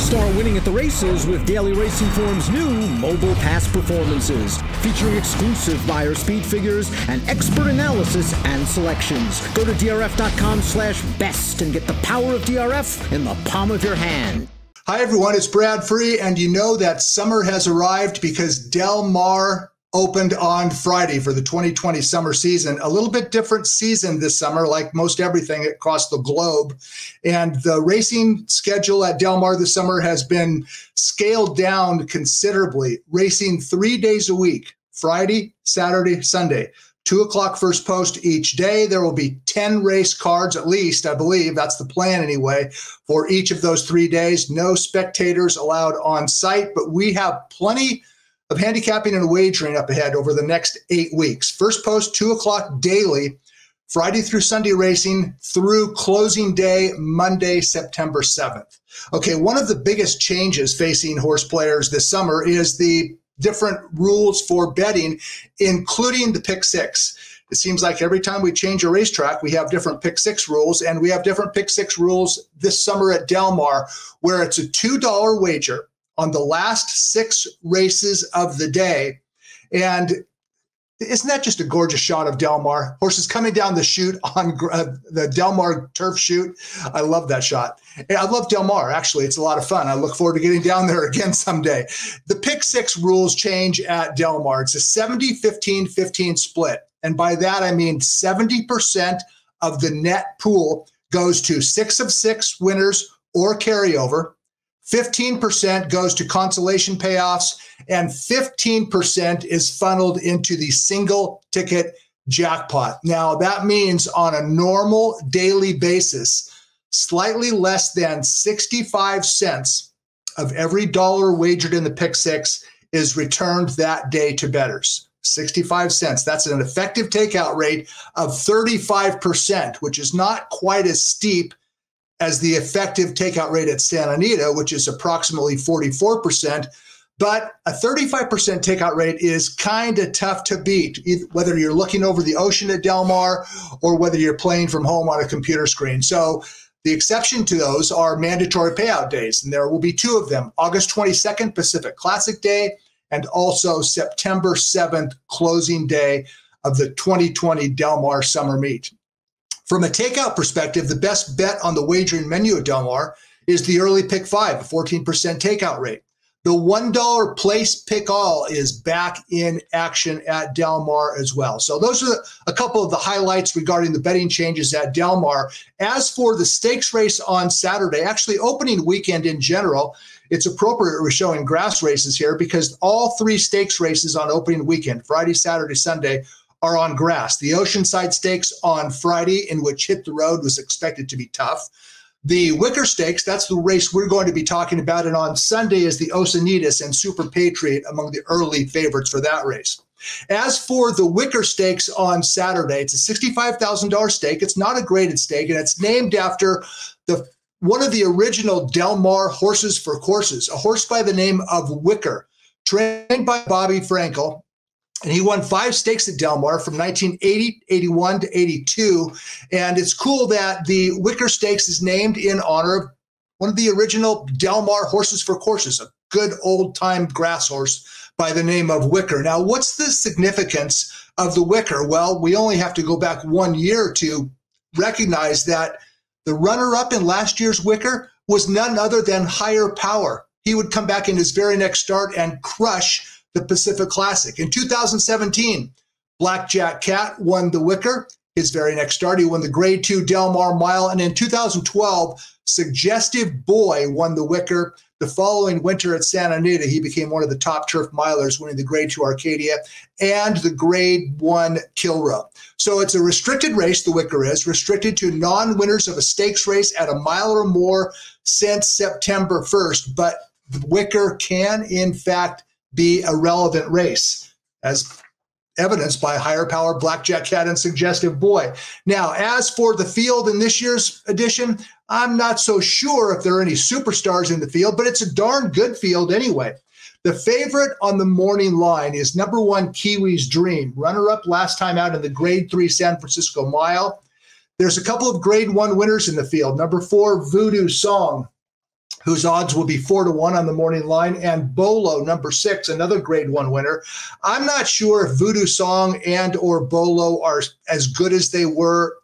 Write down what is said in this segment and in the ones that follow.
Start winning at the races with Daily Racing Form's new mobile pass performances, featuring exclusive buyer speed figures and expert analysis and selections. Go to drf.com/best and get the power of DRF in the palm of your hand. Hi everyone, it's Brad Free, and you know that summer has arrived because Del Mar opened on Friday for the 2020 summer season. A little bit different season this summer, like most everything across the globe. And the racing schedule at Del Mar this summer has been scaled down considerably, racing 3 days a week, Friday, Saturday, Sunday. 2 o'clock first post each day. There will be 10 race cards at least, I believe. That's the plan anyway, for each of those 3 days. No spectators allowed on site, but we have plenty of handicapping and wagering up ahead over the next 8 weeks. First post, 2 o'clock daily, Friday through Sunday racing through closing day, Monday, September 7th. Okay, one of the biggest changes facing horse players this summer is the different rules for betting, including the pick six. It seems like every time we change a racetrack, we have different pick six rules, and we have different pick six rules this summer at Del Mar, where it's a $2 wager on the last 6 races of the day. And isn't that just a gorgeous shot of Del Mar? Horses coming down the chute on the Del Mar turf chute. I love that shot. I love Del Mar, actually. It's a lot of fun. I look forward to getting down there again someday. The pick six rules change at Del Mar. It's a 70-15-15 split. And by that, I mean 70% of the net pool goes to 6 of 6 winners or carryover. 15% goes to consolation payoffs, and 15% is funneled into the single ticket jackpot. Now, that means on a normal daily basis, slightly less than 65 cents of every dollar wagered in the pick six is returned that day to bettors. 65 cents. That's an effective takeout rate of 35%, which is not quite as steep as the effective takeout rate at Santa Anita, which is approximately 44%. But a 35% takeout rate is kind of tough to beat, whether you're looking over the ocean at Del Mar or whether you're playing from home on a computer screen. So the exception to those are mandatory payout days, and there will be 2 of them, August 22nd, Pacific Classic Day, and also September 7th, closing day of the 2020 Del Mar Summer Meet. From a takeout perspective, the best bet on the wagering menu at Del Mar is the early pick 5, a 14% takeout rate. The $1 place pick all is back in action at Del Mar as well. So those are a couple of the highlights regarding the betting changes at Del Mar. As for the stakes race on Saturday, actually opening weekend in general, it's appropriate we're showing grass races here because all 3 stakes races on opening weekend, Friday, Saturday, Sunday, are on grass. The Oceanside Stakes on Friday, in which Hit the Road was expected to be tough. The Wickerr Stakes, that's the race we're going to be talking about. And on Sunday is the Oceanitas and Super Patriot among the early favorites for that race. As for the Wickerr Stakes on Saturday, it's a $65,000 stake. It's not a graded stake, and it's named after one of the original Del Mar horses for courses, a horse by the name of Wickerr, trained by Bobby Frankel. And he won 5 stakes at Del Mar from 1980, 81 to 82. And it's cool that the Wickerr Stakes is named in honor of one of the original Del Mar horses for courses, a good old-time grass horse by the name of Wickerr. Now, what's the significance of the Wickerr? Well, we only have to go back 1 year to recognize that the runner-up in last year's Wickerr was none other than Higher Power. He would come back in his very next start and crush the Pacific Classic. In 2017, Blackjack Cat won the Wickerr. His very next start, he won the Grade 2 Del Mar Mile. And in 2012, Suggestive Boy won the Wickerr. The following winter at Santa Anita, he became one of the top turf milers, winning the Grade 2 Arcadia and the Grade 1 Kilroe. So it's a restricted race, the Wickerr is, restricted to non-winners of a stakes race at a mile or more since September 1st. But the Wickerr can, in fact, be a relevant race, as evidenced by Higher Power, Blackjack Cat, and Suggestive Boy. Now, as for the field in this year's edition, I'm not so sure if there are any superstars in the field, but it's a darn good field anyway. The favorite on the morning line is number 1, Kiwi's Dream, runner-up last time out in the Grade 3 San Francisco Mile. There's a couple of Grade 1 winners in the field. Number 4, Voodoo Song, whose odds will be 4-1 on the morning line, and Bolo, number 6, another grade 1 winner. I'm not sure if Voodoo Song and or Bolo are as good as they were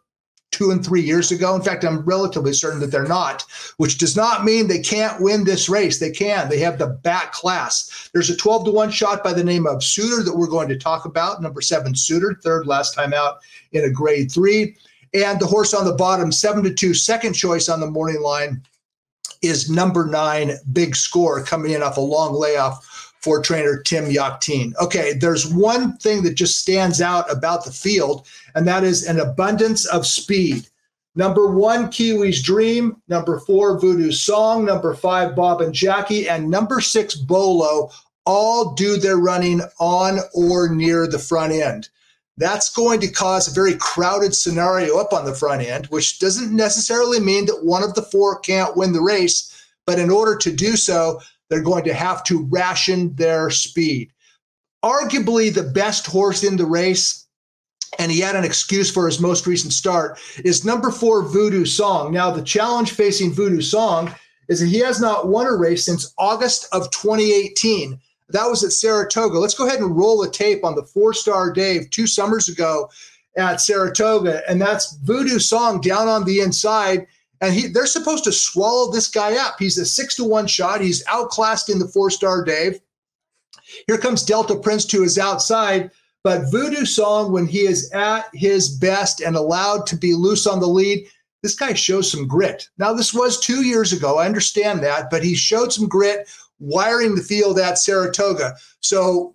2 and 3 years ago. In fact, I'm relatively certain that they're not, which does not mean they can't win this race. They can. They have the back class. There's a 12-1 shot by the name of Suitor that we're going to talk about. Number 7, Suitor, third last time out in a grade 3. And the horse on the bottom, 7-2, second choice on the morning line, is number 9, Big Score, coming in off a long layoff for trainer Tim Yakteen. Okay, there's one thing that just stands out about the field, and that is an abundance of speed. Number 1, Kiwi's Dream. Number 4, Voodoo Song. Number 5, Bob and Jackie. And number 6, Bolo, all do their running on or near the front end. That's going to cause a very crowded scenario up on the front end, which doesn't necessarily mean that one of the 4 can't win the race. But in order to do so, they're going to have to ration their speed. Arguably the best horse in the race, and he had an excuse for his most recent start, is number 4, Voodoo Song. Now, the challenge facing Voodoo Song is that he has not won a race since August of 2018. That was at Saratoga. Let's go ahead and roll the tape on the 4-star Dave 2 summers ago at Saratoga, and that's Voodoo Song down on the inside, and they're supposed to swallow this guy up. He's a 6-1 shot. He's outclassed in the 4-star Dave. Here comes Delta Prince to his outside, but Voodoo Song, when he is at his best and allowed to be loose on the lead, this guy shows some grit. Now, this was 2 years ago. I understand that, but he showed some grit wiring the field at Saratoga. So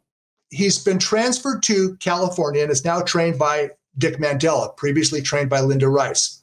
he's been transferred to California and is now trained by Dick Mandela, previously trained by Linda Rice.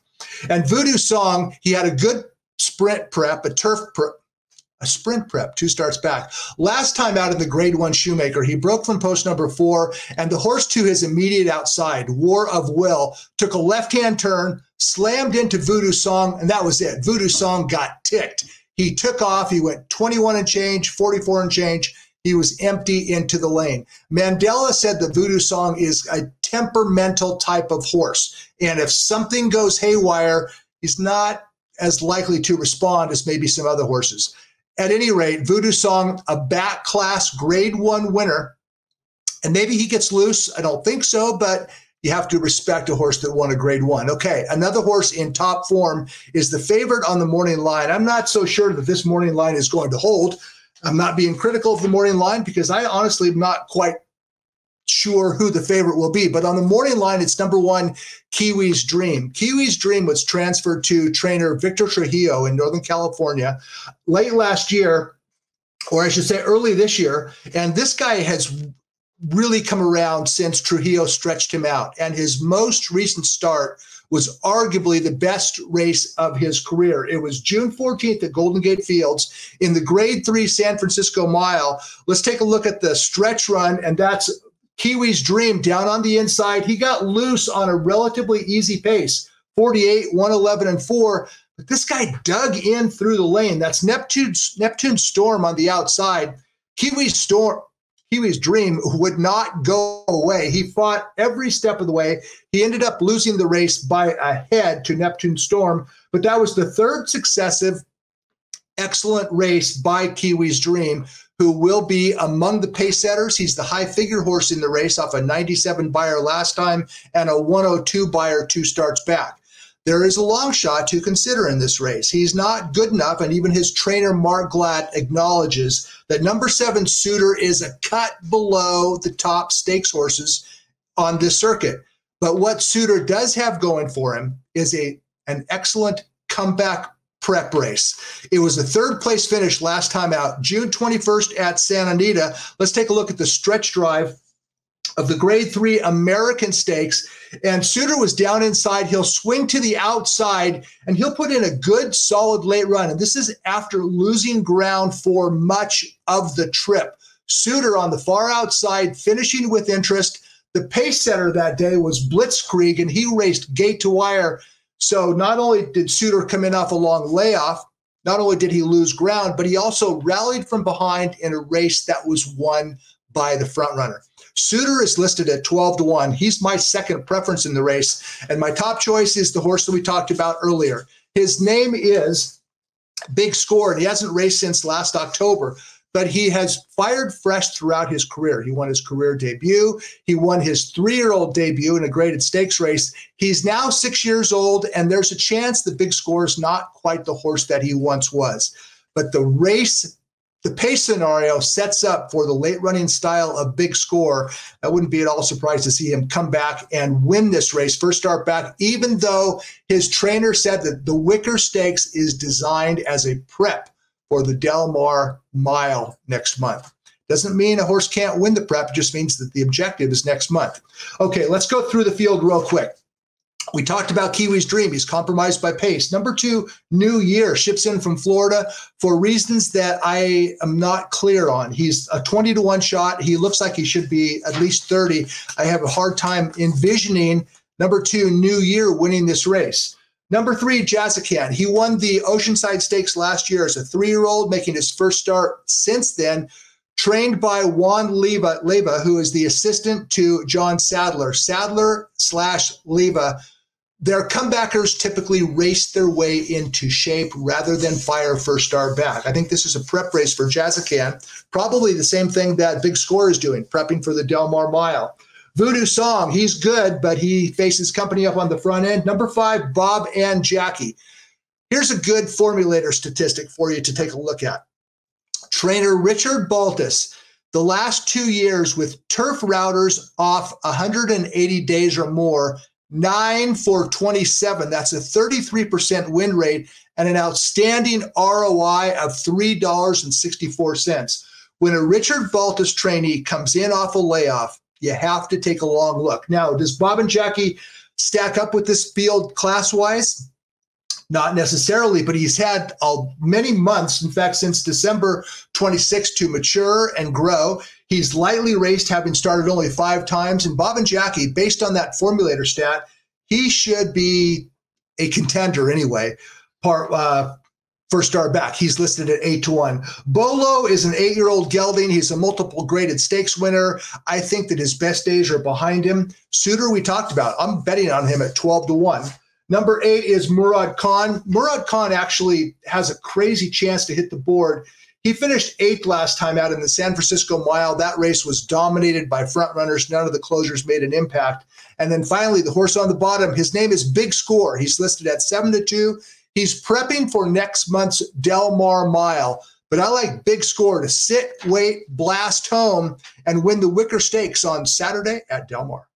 And Voodoo Song, he had a good sprint prep, a sprint prep, 2 starts back. Last time out in the grade 1 Shoemaker, he broke from post number 4, and the horse to his immediate outside, War of Will, took a left-hand turn, slammed into Voodoo Song, and that was it. Voodoo Song got ticked. He took off. He went 21 and change, 44 and change. He was empty into the lane. Mandela said the Voodoo Song is a temperamental type of horse. And if something goes haywire, he's not as likely to respond as maybe some other horses. At any rate, Voodoo Song, a back class grade 1 winner. And maybe he gets loose. I don't think so, but you have to respect a horse that won a grade 1. Okay, another horse in top form is the favorite on the morning line. I'm not so sure that this morning line is going to hold. I'm not being critical of the morning line because I honestly am not quite sure who the favorite will be. But on the morning line, it's number 1, Kiwi's Dream. Kiwi's Dream was transferred to trainer Victor Trujillo in Northern California late last year, or I should say early this year. And this guy has really come around since Trujillo stretched him out. And his most recent start was arguably the best race of his career. It was June 14th at Golden Gate Fields in the grade 3 San Francisco Mile. Let's take a look at the stretch run, and that's Kiwi's Dream down on the inside. He got loose on a relatively easy pace, 48, 111, and 4. But this guy dug in through the lane. That's Neptune Storm on the outside. Kiwi's Dream would not go away. He fought every step of the way. He ended up losing the race by a head to Neptune Storm, but that was the 3rd successive excellent race by Kiwi's Dream, who will be among the pace setters. He's the high figure horse in the race off a 97 buyer last time and a 102 buyer 2 starts back. There is a long shot to consider in this race. He's not good enough, and even his trainer, Mark Glatt, acknowledges that number 7, Suitor, is a cut below the top stakes horses on this circuit. But what Suitor does have going for him is an excellent comeback prep race. It was a 3rd place finish last time out, June 21st at Santa Anita. Let's take a look at the stretch drive of the grade 3 American Stakes. And Suitor was down inside. He'll swing to the outside, and he'll put in a good, solid late run. And this is after losing ground for much of the trip. Suitor on the far outside, finishing with interest. The pace setter that day was Blitzkrieg, and he raced gate to wire. So not only did Suitor come in off a long layoff, not only did he lose ground, but he also rallied from behind in a race that was won by the front runner. Suitor is listed at 12-1. He's my second preference in the race. And my top choice is the horse that we talked about earlier. His name is Big Score, and he hasn't raced since last October, but he has fired fresh throughout his career. He won his career debut. He won his 3-year-old debut in a graded stakes race. He's now 6 years old, and there's a chance the Big Score is not quite the horse that he once was. But the pace scenario sets up for the late running style of Big Score. I wouldn't be at all surprised to see him come back and win this race, first start back, even though his trainer said that the Wickerr Stakes is designed as a prep for the Del Mar Mile next month. Doesn't mean a horse can't win the prep, it just means that the objective is next month. Okay, let's go through the field real quick. We talked about Kiwi's Dream. He's compromised by pace. Number 2, New Year, ships in from Florida for reasons that I am not clear on. He's a 20-to-1 shot. He looks like he should be at least 30. I have a hard time envisioning number 2, New Year, winning this race. Number 3, Jazzican. He won the Oceanside Stakes last year as a 3-year-old, making his first start since then. Trained by Juan Leyva, who is the assistant to John Sadler. Sadler/Leyva. Their comebackers typically race their way into shape rather than fire first start back. I think this is a prep race for Jazzican. Probably the same thing that Big Score is doing, prepping for the Del Mar Mile. Voodoo Song, he's good, but he faces company up on the front end. Number 5, Bob and Jackie. Here's a good formulator statistic for you to take a look at. Trainer Richard Baltus, the last 2 years with turf routers off 180 days or more, 9 for 27. That's a 33% win rate and an outstanding ROI of $3.64. When a Richard Baltus trainee comes in off a layoff, you have to take a long look. Now, does Bob and Jackie stack up with this field class-wise? Not necessarily, but he's had many months, in fact, since December 26 to mature and grow. He's lightly raced, having started only 5 times. And Bob and Jackie, based on that formulator stat, he should be a contender anyway. First start back, he's listed at 8-to-1. Bolo is an 8-year-old gelding. He's a multiple graded stakes winner. I think that his best days are behind him. Suitor, we talked about. I'm betting on him at 12-to-1. Number 8 is Murad Khan. Murad Khan actually has a crazy chance to hit the board. He finished 8th last time out in the San Francisco Mile. That race was dominated by front runners. None of the closures made an impact. And then finally, the horse on the bottom, his name is Big Score. He's listed at 7-to-2. He's prepping for next month's Del Mar Mile. But I like Big Score to sit, wait, blast home, and win the Wickerr Stakes on Saturday at Del Mar.